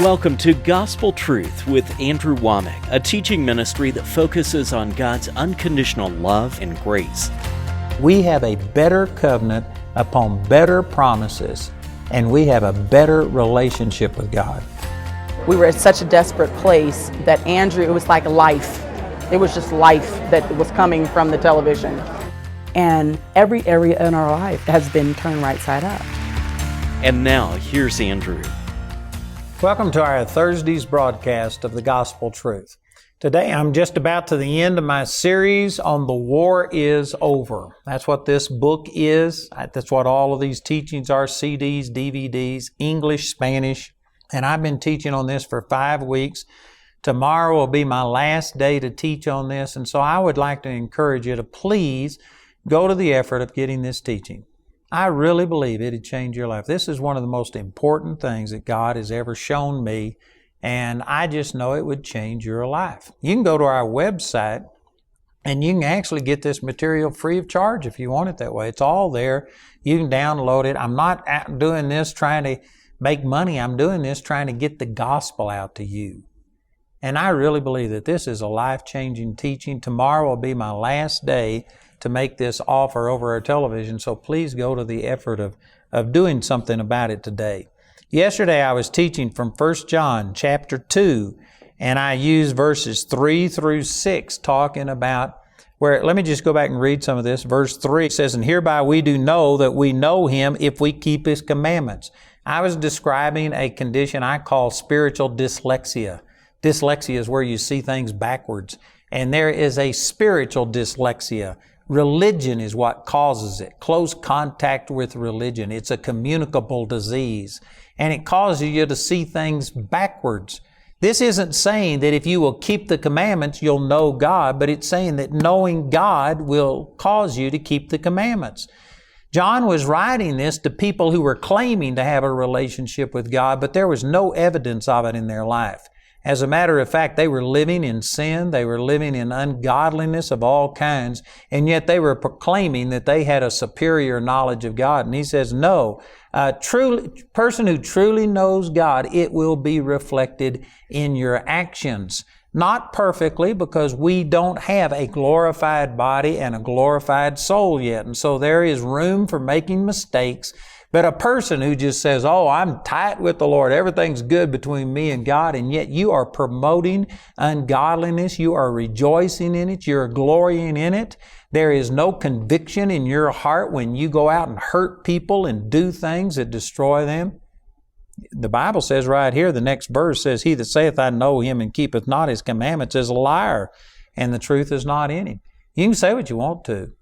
Welcome to Gospel Truth with Andrew Wommack, a teaching ministry that focuses on God's unconditional love and grace. We have a better covenant upon better promises, and we have a better relationship with God. We were at such a desperate place that Andrew, it was like life. It was just life that was coming from the television. And every area in our life has been turned right side up. And now, here's Andrew. Welcome to our Thursday's broadcast of the Gospel Truth. Today I'm just about to the end of my series on The War is Over. That's what this book is. That's what all of these teachings are, CDs, DVDs, English, Spanish. And I've been teaching on this for 5 weeks. Tomorrow will be my last day to teach on this. And so I would like to encourage you to please go to the effort of getting this teaching. I really believe it'd change your life. This is one of the most important things that God has ever shown me, and I just know it would change your life. You can go to our website, and you can actually get this material free of charge if you want it that way. It's all there. You can download it. I'm not doing this trying to make money. I'm doing this trying to get the gospel out to you. And I really believe that this is a life-changing teaching. Tomorrow will be my last day to make this offer over our television, so please go to the effort of doing something about it today. Yesterday I was teaching from 1 John chapter 2, and I used verses 3 through 6 talking about let me just go back and read some of this. Verse 3 says, "And hereby we do know that we know Him if we keep His commandments." I was describing a condition I call spiritual dyslexia. Dyslexia is where you see things backwards, and there is a spiritual dyslexia. Religion is what causes it. Close contact with religion. It's a communicable disease, and it causes you to see things backwards. This isn't saying that if you will keep the commandments, you'll know God, but it's saying that knowing God will cause you to keep the commandments. John was writing this to people who were claiming to have a relationship with God, but there was no evidence of it in their life. As a matter of fact, they were living in sin, they were living in ungodliness of all kinds, and yet they were proclaiming that they had a superior knowledge of God. And he says, no, a person who truly knows God, it will be reflected in your actions. Not perfectly, because we don't have a glorified body and a glorified soul yet. And so there is room for making mistakes. But a person who just says, oh, I'm tight with the Lord, everything's good between me and God, and yet you are promoting ungodliness, you are rejoicing in it, you're glorying in it. There is no conviction in your heart when you go out and hurt people and do things that destroy them. The Bible says right here, the next verse says, "He that saith, I know Him, and keepeth not His commandments is a liar, and the truth is not in him." You can say what you want to,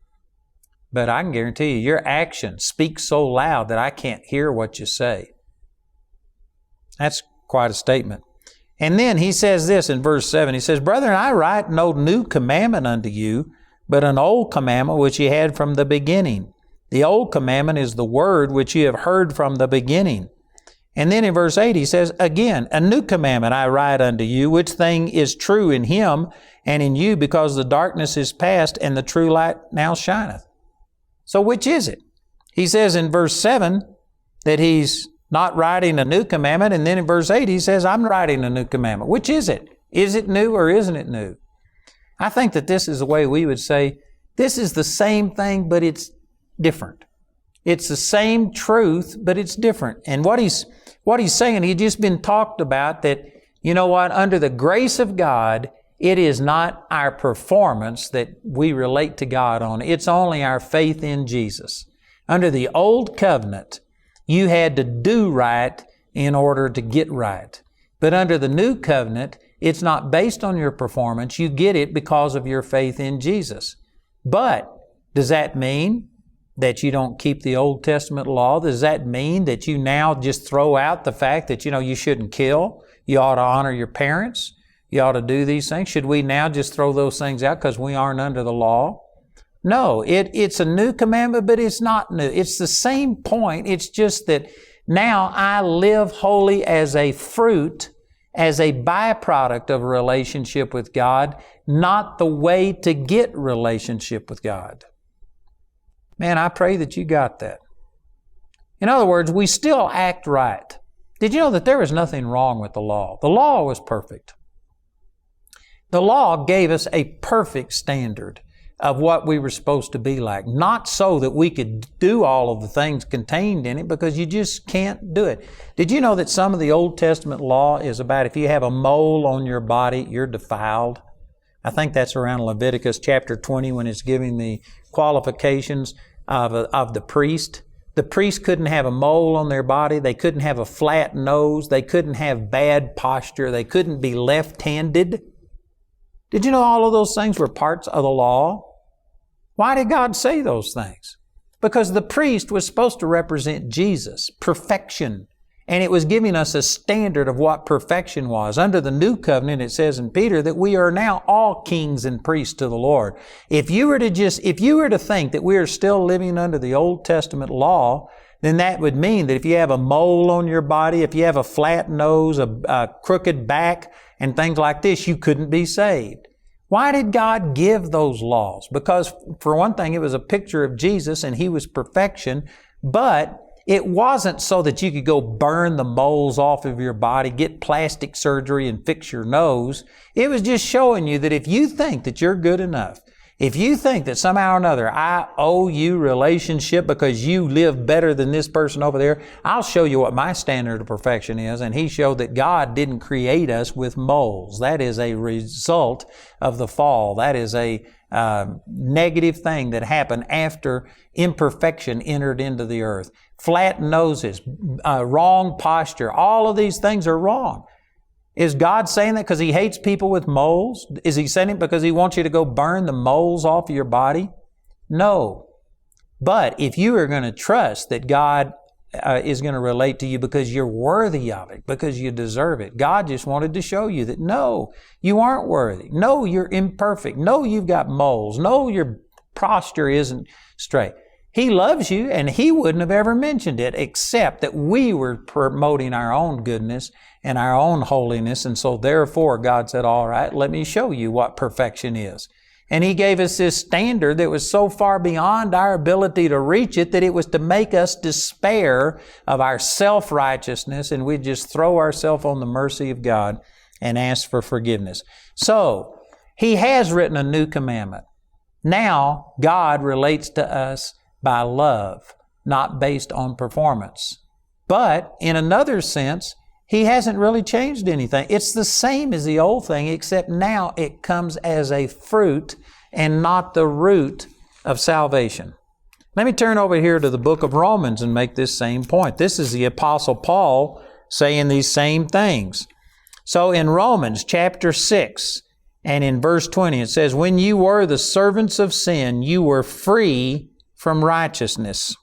but I can guarantee you, your actions speak so loud that I can't hear what you say. That's quite a statement. And then he says this in verse 7. He says, "Brethren, I write no new commandment unto you, but an old commandment which ye had from the beginning. The old commandment is the word which ye have heard from the beginning." And then in verse 8 he says, "Again, a new commandment I write unto you, which thing is true in Him and in you, because the darkness is past and the true light now shineth." So which is it? He says in verse 7 that he's not writing a new commandment, and then in verse 8 he says, I'm writing a new commandment. Which is it? Is it new or isn't it new? I think that this is the way we would say, this is the same thing, but it's different. It's the same truth, but it's different. And what he's saying, he's just been talked about that, you know what, under the grace of God, it is not our performance that we relate to God on. It's only our faith in Jesus. Under the old covenant, you had to do right in order to get right. But under the new covenant, it's not based on your performance. You get it because of your faith in Jesus. But does that mean that you don't keep the Old Testament law? Does that mean that you now just throw out the fact that, you shouldn't kill? You ought to honor your parents? You ought to do these things? Should we now just throw those things out because we aren't under the law? No, it's a new commandment, but it's not new. It's the same point. It's just that now I live holy as a fruit, as a byproduct of a relationship with God, not the way to get relationship with God. Man, I pray that you got that. In other words, we still act right. Did you know that there was nothing wrong with the law? The law was perfect. The law gave us a perfect standard of what we were supposed to be like. Not so that we could do all of the things contained in it, because you just can't do it. Did you know that some of the Old Testament law is about if you have a mole on your body, you're defiled? I think that's around Leviticus chapter 20 when it's giving the qualifications of the priest. The priest couldn't have a mole on their body. They couldn't have a flat nose. They couldn't have bad posture. They couldn't be left-handed. Did you know all of those things were parts of the law? Why did God say those things? Because the priest was supposed to represent Jesus, perfection. And it was giving us a standard of what perfection was. Under the new covenant, it says in Peter that we are now all kings and priests to the Lord. If you were to think that we are still living under the Old Testament law, then that would mean that if you have a mole on your body, if you have a flat nose, a crooked back, and things like this, you couldn't be saved. Why did God give those laws? Because for one thing, it was a picture of Jesus and He was perfection, but it wasn't so that you could go burn the moles off of your body, get plastic surgery and fix your nose. It was just showing you that if you think that you're good enough, if you think that somehow or another I owe you relationship because you live better than this person over there, I'll show you what my standard of perfection is. And He showed that God didn't create us with moles. That is a result of the fall. That is a negative thing that happened after imperfection entered into the earth. Flat noses, wrong posture, all of these things are wrong. Is God saying that because He hates people with moles? Is He saying it because He wants you to go burn the moles off of your body? No. But if you are going to trust that God is going to relate to you because you're worthy of it, because you deserve it, God just wanted to show you that no, you aren't worthy. No, you're imperfect. No, you've got moles. No, your posture isn't straight. He loves you, and He wouldn't have ever mentioned it except that we were promoting our own goodness and our own holiness. And so therefore God said, all right, let me show you what perfection is. And He gave us this standard that was so far beyond our ability to reach it that it was to make us despair of our self-righteousness, and we'd just throw ourselves on the mercy of God and ask for forgiveness. So He has written a new commandment. Now God relates to us by love, not based on performance. But in another sense, He hasn't really changed anything. It's the same as the old thing, except now it comes as a fruit and not the root of salvation. Let me turn over here to the book of Romans and make this same point. This is the Apostle Paul saying these same things. So in Romans chapter 6 and in verse 20, it says, when you were the servants of sin, you were free from righteousness.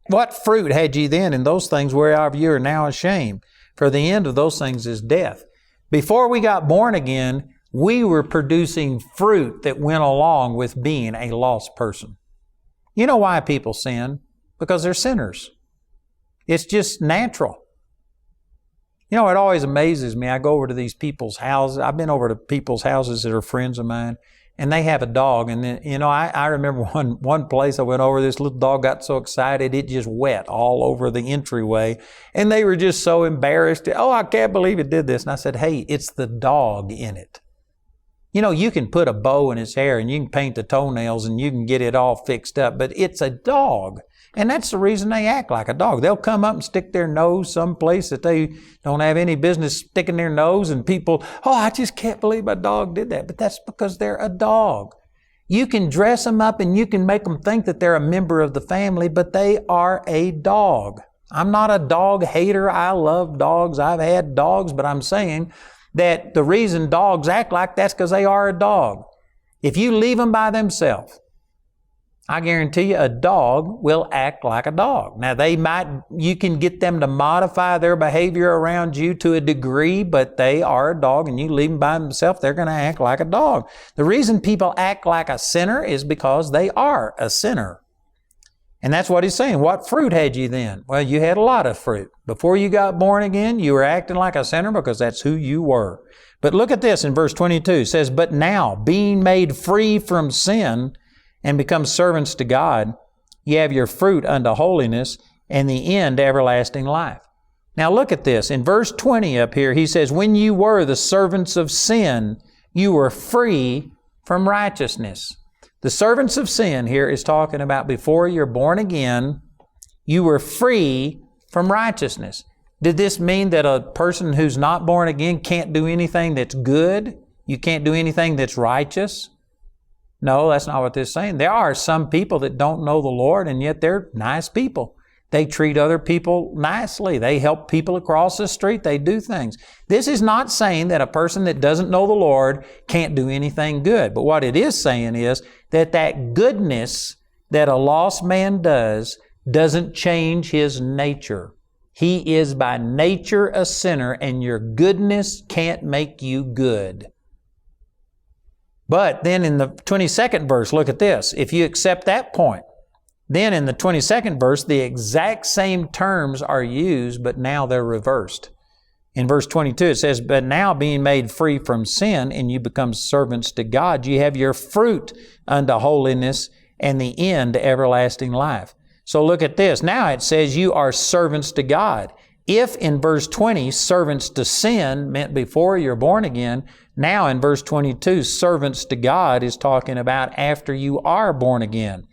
What fruit had ye then in those things whereof you are now ashamed? For the end of those things is death. Before we got born again, we were producing fruit that went along with being a lost person. You know why people sin? Because they're sinners. It's just natural. You know, it always amazes me. I go over to these people's houses. I've been over to people's houses that are friends of mine, and they have a dog. And then, you know, I remember one place I went over, this little dog got so excited, it just wet all over the entryway. And they were just so embarrassed. Oh, I can't believe it did this. And I said, hey, it's the dog in it. You know, you can put a bow in its hair and you can paint the toenails and you can get it all fixed up, but it's a dog. And that's the reason they act like a dog. They'll come up and stick their nose someplace that they don't have any business sticking their nose, and people, oh, I just can't believe my dog did that. But that's because they're a dog. You can dress them up and you can make them think that they're a member of the family, but they are a dog. I'm not a dog hater. I love dogs. I've had dogs, but I'm saying that the reason dogs act like that's because they are a dog. If you leave them by themselves, I guarantee you a dog will act like a dog. Now you can get them to modify their behavior around you to a degree, but they are a dog, and you leave them by themselves, they're going to act like a dog. The reason people act like a sinner is because they are a sinner. And that's what he's saying. What fruit had you then? Well, you had a lot of fruit. Before you got born again, you were acting like a sinner because that's who you were. But look at this in verse 22. It says, but now, being made free from sin and become servants to God, ye have your fruit unto holiness, and the end everlasting life. Now look at this. In verse 20 up here, he says, when you were the servants of sin, you were free from righteousness. The servants of sin here is talking about before you're born again, you were free from righteousness. Did this mean that a person who's not born again can't do anything that's good? You can't do anything that's righteous? No, that's not what this is saying. There are some people that don't know the Lord, and yet they're nice people. They treat other people nicely. They help people across the street. They do things. This is not saying that a person that doesn't know the Lord can't do anything good. But what it is saying is that that goodness that a lost man does doesn't change his nature. He is by nature a sinner, and your goodness can't make you good. But then in the 22nd verse, look at this. If you accept that point, then in the 22nd verse, the exact same terms are used, but now they're reversed. In verse 22, it says, but now being made free from sin, and you become servants to God, you have your fruit unto holiness, and the end to everlasting life. So look at this. Now it says you are servants to God. If in verse 20, servants to sin meant before you're born again, now in verse 22, servants to God is talking about after you are born again.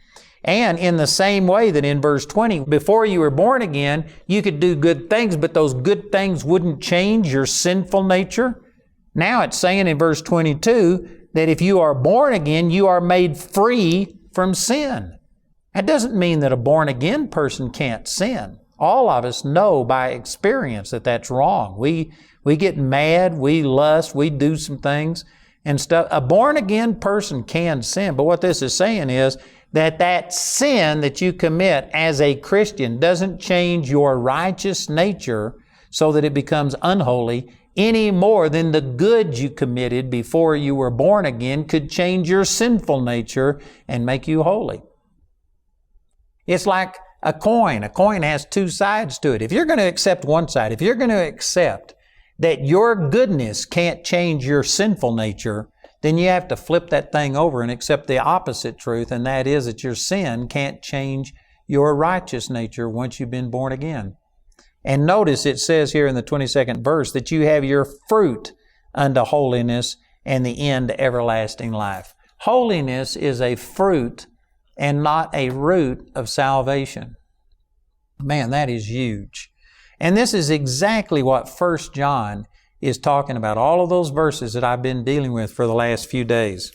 And in the same way that in verse 20, before you were born again, you could do good things, but those good things wouldn't change your sinful nature. Now it's saying in verse 22 that if you are born again, you are made free from sin. That doesn't mean that a born again person can't sin. All of us know by experience that that's wrong. We get mad, we lust, we do some things and stuff. A born again person can sin, but what this is saying is that sin that you commit as a Christian doesn't change your righteous nature so that it becomes unholy any more than the good you committed before you were born again could change your sinful nature and make you holy. It's like a coin. A coin has two sides to it. If you're going to accept one side, if you're going to accept that your goodness can't change your sinful nature, then you have to flip that thing over and accept the opposite truth, and that is that your sin can't change your righteous nature once you've been born again. And notice it says here in the 22nd verse that you have your fruit unto holiness and the end to everlasting life. Holiness is a fruit and not a root of salvation. Man, that is huge. And this is exactly what 1 John is talking about. All of those verses that I've been dealing with for the last few days.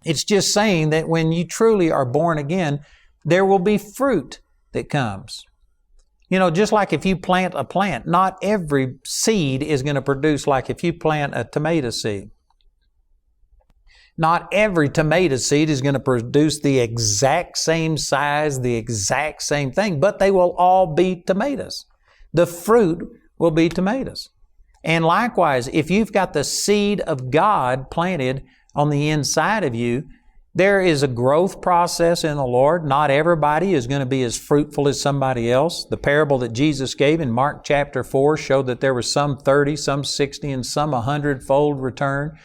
It's just saying that when you truly are born again, there will be fruit that comes. You know, just like if you plant a plant, not every seed is going to produce like if you plant a tomato seed. Not every tomato seed is going to produce the exact same size, the exact same thing, but they will all be tomatoes. The fruit will be tomatoes. And likewise, if you've got the seed of God planted on the inside of you, there is a growth process in the Lord. Not everybody is going to be as fruitful as somebody else. The parable that Jesus gave in Mark chapter 4 showed that there were some 30, some 60, and some 100-fold return.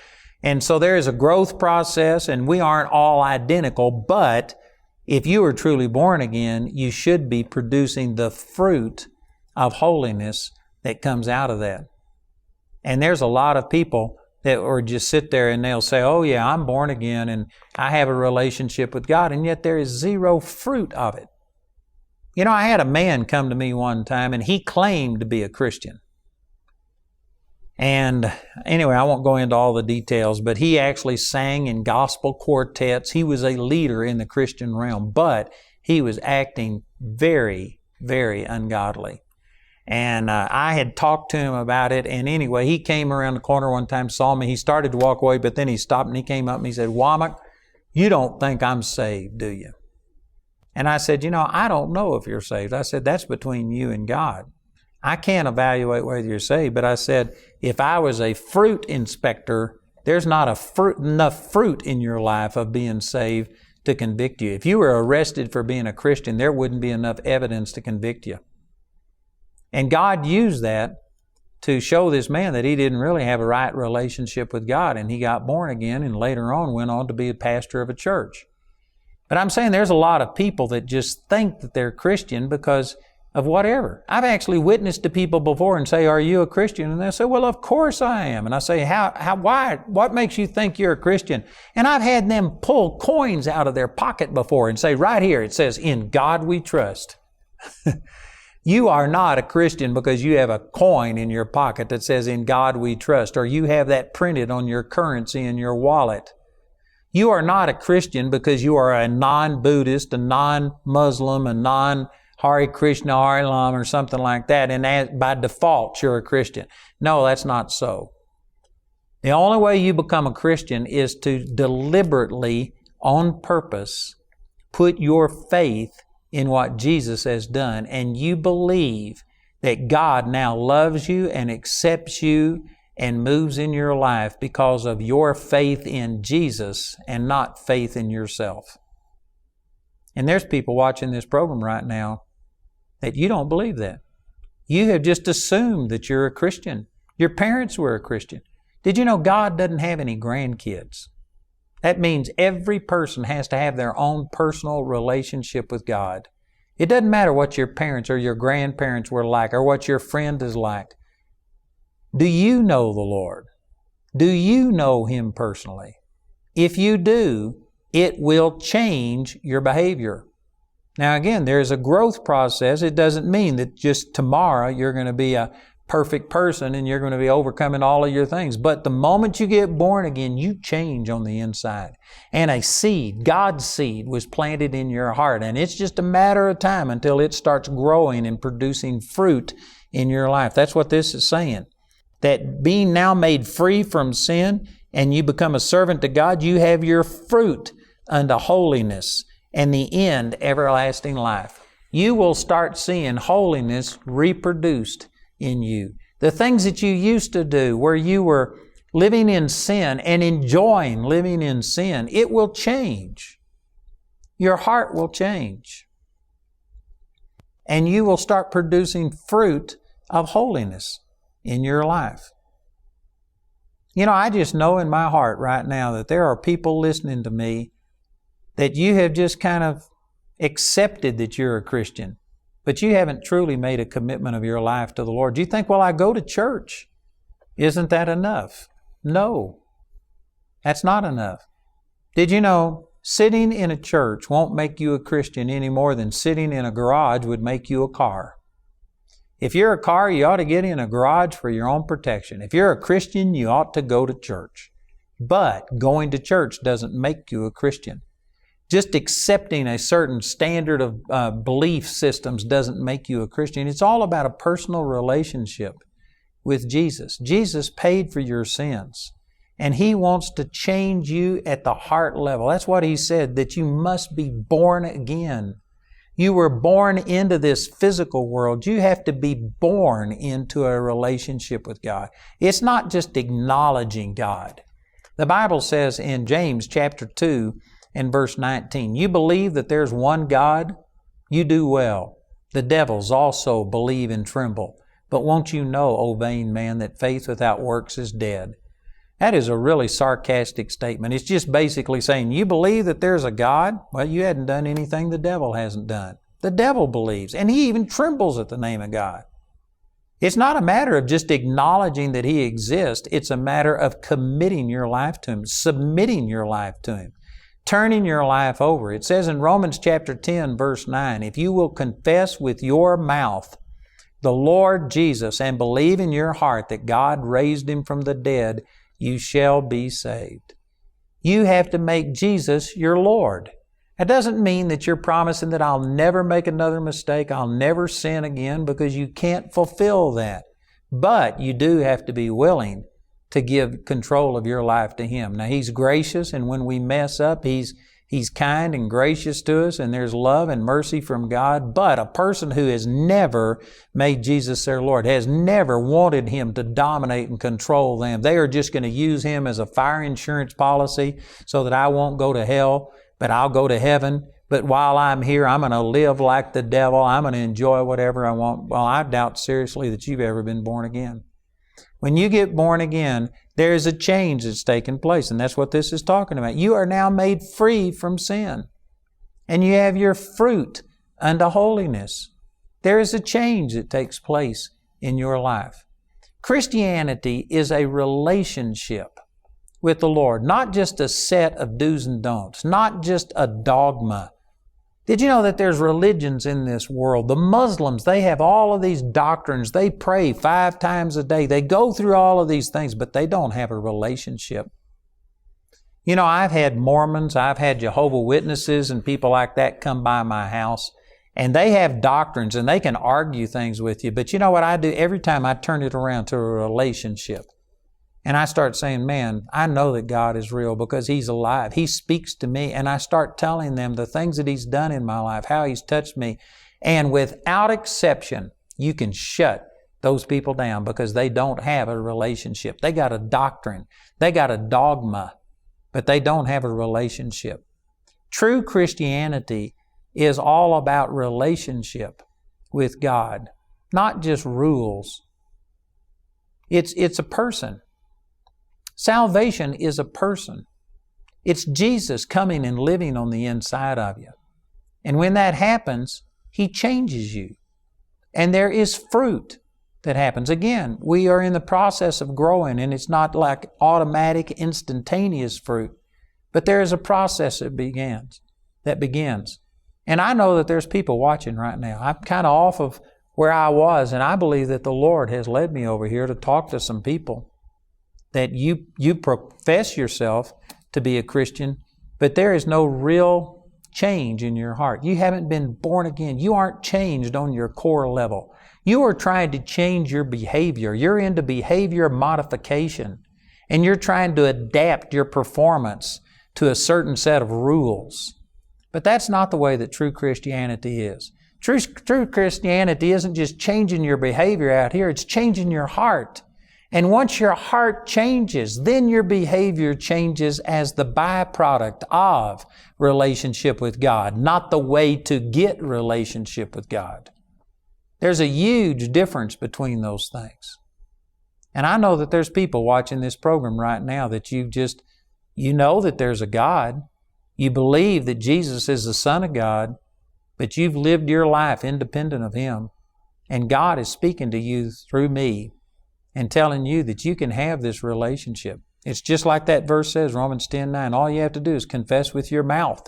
And so there is a growth process, and we aren't all identical, but if you are truly born again, you should be producing the fruit of holiness that comes out of that. And there's a lot of people that or just sit there and they'll say, oh yeah, I'm born again and I have a relationship with God, and yet there is zero fruit of it. You know, I had a man come to me one time and he claimed to be a Christian. And anyway, I won't go into all the details, but he actually sang in gospel quartets. He was a leader in the Christian realm, but he was acting very, very ungodly. And I had talked to him about it. And anyway, he came around the corner one time, saw me. He started to walk away, but then he stopped and he came up and he said, Wommack, you don't think I'm saved, do you? And I said, you know, I don't know if you're saved. I said, that's between you and God. I can't evaluate whether you're saved, but I said, if I was a fruit inspector, there's not enough fruit in your life of being saved to convict you. If you were arrested for being a Christian, there wouldn't be enough evidence to convict you. And God used that to show this man that he didn't really have a right relationship with God, and he got born again and later on went on to be a pastor of a church. But I'm saying there's a lot of people that just think that they're Christian because of whatever. I've actually witnessed to people before and say, "Are you a Christian?" And they say, "Well, of course I am." And I say, why? What makes you think you're a Christian? And I've had them pull coins out of their pocket before and say, right here, it says, "In God we trust." You are not a Christian because you have a coin in your pocket that says, "In God we trust," or you have that printed on your currency in your wallet. You are not a Christian because you are a non-Buddhist, a non-Muslim, a non-Hare Krishna, Hare Ram, or something like that, and by default you're a Christian. No, that's not so. The only way you become a Christian is to deliberately, on purpose, put your faith in what Jesus has done, and you believe that God now loves you and accepts you and moves in your life because of your faith in Jesus and not faith in yourself. And there's people watching this program right now that you don't believe that. You have just assumed that you're a Christian. Your parents were a Christian. Did you know God doesn't have any grandkids? That means every person has to have their own personal relationship with God. It doesn't matter what your parents or your grandparents were like or what your friend is like. Do you know the Lord? Do you know Him personally? If you do, it will change your behavior. Now again, there's a growth process. It doesn't mean that just tomorrow you're going to be a perfect person and you're going to be overcoming all of your things. But the moment you get born again, you change on the inside. And a seed, God's seed, was planted in your heart. And it's just a matter of time until it starts growing and producing fruit in your life. That's what this is saying. That being now made free from sin and you become a servant to God, you have your fruit unto holiness and the end, everlasting life. You will start seeing holiness reproduced in you. The things that you used to do where you were living in sin and enjoying living in sin, it will change. Your heart will change. And you will start producing fruit of holiness in your life. You know, I just know in my heart right now that there are people listening to me that you have just kind of accepted that you're a Christian, but you haven't truly made a commitment of your life to the Lord. You think, well, I go to church. Isn't that enough? No, that's not enough. Did you know sitting in a church won't make you a Christian any more than sitting in a garage would make you a car? If you're a car, you ought to get in a garage for your own protection. If you're a Christian, you ought to go to church. But going to church doesn't make you a Christian. Just accepting a certain standard of belief systems doesn't make you a Christian. It's all about a personal relationship with Jesus. Jesus paid for your sins, and He wants to change you at the heart level. That's what He said, that you must be born again. You were born into this physical world. You have to be born into a relationship with God. It's not just acknowledging God. The Bible says in James chapter 2 and verse 19, you believe that there's one God? You do well. The devils also believe and tremble. But won't you know, O vain man, that faith without works is dead? That is a really sarcastic statement. It's just basically saying, you believe that there's a God? Well, you hadn't done anything the devil hasn't done. The devil believes, and he even trembles at the name of God. It's not a matter of just acknowledging that He exists. It's a matter of committing your life to Him, submitting your life to Him, turning your life over. It says in Romans chapter 10, verse 9, if you will confess with your mouth the Lord Jesus and believe in your heart that God raised Him from the dead, you shall be saved. You have to make Jesus your Lord. That doesn't mean that you're promising that I'll never make another mistake, I'll never sin again, because you can't fulfill that. But you do have to be willing to give control of your life to Him. Now, He's gracious, and when we mess up, He's kind and gracious to us, and there's love and mercy from God. But a person who has never made Jesus their Lord, has never wanted Him to dominate and control them. They are just going to use Him as a fire insurance policy so that I won't go to hell, but I'll go to heaven. But while I'm here, I'm going to live like the devil. I'm going to enjoy whatever I want. Well, I doubt seriously that you've ever been born again. When you get born again, there is a change that's taken place, and that's what this is talking about. You are now made free from sin, and you have your fruit unto holiness. there is a change that takes place in your life. Christianity is a relationship with the Lord, not just a set of do's and don'ts, not just a dogma. Did you know that there's religions in this world? The Muslims, they have all of these doctrines. They pray 5 times a day. They go through all of these things, but they don't have a relationship. You know, I've had Mormons, I've had Jehovah's Witnesses and people like that come by my house, and they have doctrines and they can argue things with you. But you know what I do? Every time I turn it around to a relationship. And I start saying, man, I know that God is real because He's alive. He speaks to me, and I start telling them the things that He's done in my life, how He's touched me. And without exception, you can shut those people down because they don't have a relationship. They got a doctrine. They got a dogma, but they don't have a relationship. True Christianity is all about relationship with God, not just rules. It's a person. Salvation is a person. It's Jesus coming and living on the inside of you. And when that happens, He changes you. And there is fruit that happens. Again, we are in the process of growing, and it's not like automatic, instantaneous fruit. But there is a process that begins. And I know that there's people watching right now. I'm kind of off of where I was, and I believe that the Lord has led me over here to talk to some people that you profess yourself to be a Christian, but there is no real change in your heart. You haven't been born again. You aren't changed on your core level. You are trying to change your behavior. You're into behavior modification, and you're trying to adapt your performance to a certain set of rules. But that's not the way that true Christianity is. True Christianity isn't just changing your behavior out here, it's changing your heart. And once your heart changes, then your behavior changes as the byproduct of relationship with God, not the way to get relationship with God. There's a huge difference between those things. And I know that there's people watching this program right now that you know that there's a God. You believe that Jesus is the Son of God, but you've lived your life independent of Him. And God is speaking to you through me and telling you that you can have this relationship. It's just like that verse says, Romans 10:9. All you have to do is confess with your mouth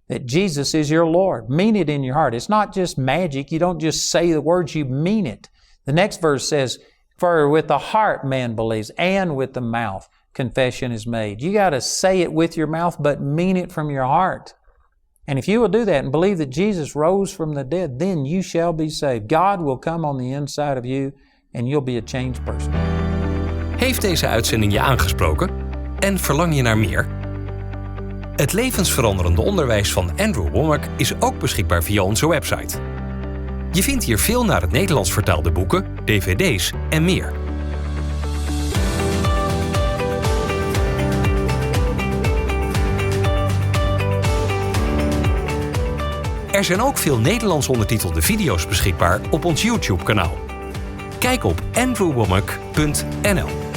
that Jesus is your Lord. Mean it in your heart. It's not just magic. You don't just say the words, you mean it. The next verse says, for with the heart man believes, and with the mouth confession is made. You got to say it with your mouth, but mean it from your heart. And if you will do that and believe that Jesus rose from the dead, then you shall be saved. God will come on the inside of you, and you'll be a changed person. Heeft deze uitzending je aangesproken? En verlang je naar meer? Het levensveranderende onderwijs van Andrew Wommack is ook beschikbaar via onze website. Je vindt hier veel naar het Nederlands vertaalde boeken, dvd's en meer. Er zijn ook veel Nederlands ondertitelde video's beschikbaar op ons YouTube-kanaal. Kijk op andrewwommack.nl.